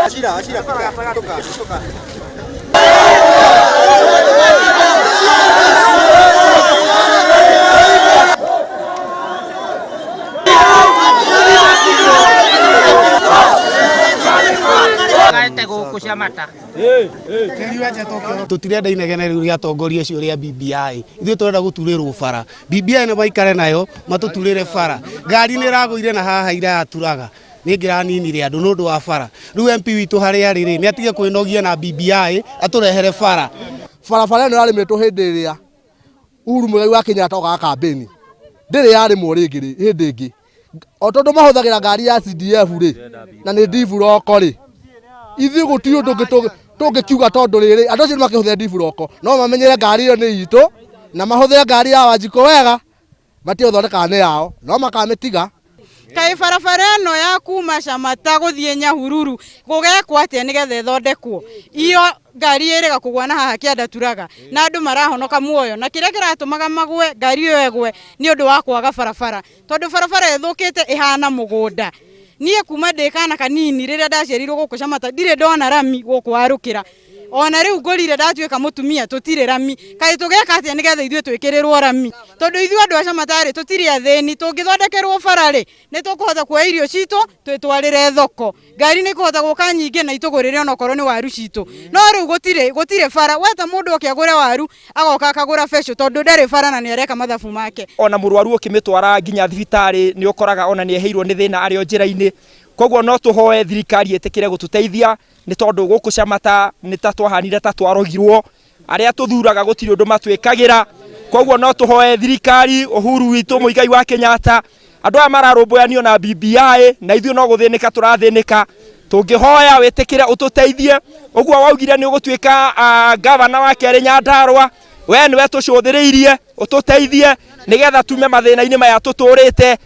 Ashira, toka. Tutirenda inegene riu ria tongoria cio ria BBI ithuĩ turenda guturĩrwo bara BBI na maikare nayo matuturĩre bara ngari nĩ ragũire na haha iraturaga nĩ ngĩraninire andũ nĩ ũndũ wa bara rĩu MP witũ harĩa rĩrĩ nĩ atige kwĩnogia na BBI atũrehere bara barabara ĩno yarĩmĩtwo hĩndĩ ĩrĩa Uhuru Muigai wa Kenyatta ogaga kambĩni ndĩrĩ yarĩmwo rĩngĩ hĩndĩ ĩngĩ o tondũ mahũthagĩra ngari ya CDF rĩ na nĩ ndivuroko rĩ ithuĩ gũtirĩ ũndũ tũngĩkiuga tondũ rĩrĩ andũ acio makĩhũthĩra ndivuroko no mamenyere ngari ĩyo nĩ itũ na mahũthĩre ngari ya Wanjikũ wega matiũthondeka nĩ yao no makamĩtiga Kai barabara ĩno ya kuma Chamata gũthiĩ Nyahururu gũgekwo atĩa nĩgetha ĩthondekwo iyo ngari ĩrĩga kũgwa na haha kĩanda turaga na andũ marahonoka muoyo na kĩrĩa kĩratũmaga magwe ngari ĩyo ĩgwe nĩ ũndũ wa kwaga barabara tondũ barabara ĩthũkĩte ĩhana mũgũnda niĩ kuma ndĩkana kanini rĩrĩa ndaciarirwo gũkũ Chamata ndirĩ ndona rami gũkũ warũkĩra ona rĩu ngorire ndatuĩka mũtumia tũtirĩ rami kaĩ tũgeka atĩa nĩgetha ithuĩ twĩkĩrĩrwo rami tondũ ithuĩ andũ a Chamata rĩ tũtirĩ athĩni tũngĩthondekerwo bara rĩ nĩ tũkũhota kuoya irio citũ twĩtwarĩre thoko ngari nĩ kũhota gũka nyingĩ na itũgũrĩre onokorwo nĩ waru citũ no rĩu gũtirĩ bara weta mũndũ oke agũre waru agoka akagũra becũ tondũ ndarĩ bara na nĩ areka mathabu make ona mũrwaru ũkĩmĩtwara nginya thibitarĩ nĩ ũkoraga ona nĩ eheirwo nĩ thĩna arĩ o njĩra-inĩ koguo no tũhoe thirikari ĩtĩkĩre gũtũteithia nĩ tondũ gũkũ Chamata nĩ ta twahanire ta twarogirwo arĩa tũthuraga gũtirĩ ũndũ matwĩkagĩra koguo no tũhoe thirikari Uhuru witũ Muigai wa Kenyatta andũ aya mararũmbũyanio na BBI na ithuĩ no gũthĩnĩka tũrathĩnĩka tũngĩhoya wĩtĩkĩre ũtũteithie ũguo waugire nĩ ũgũtuĩka gavana wa kerĩ Nyandarũa we nĩwe tũcũthĩrĩirie ũtũteithie nĩgetha tume mathĩna-inĩ maya tũtũrĩte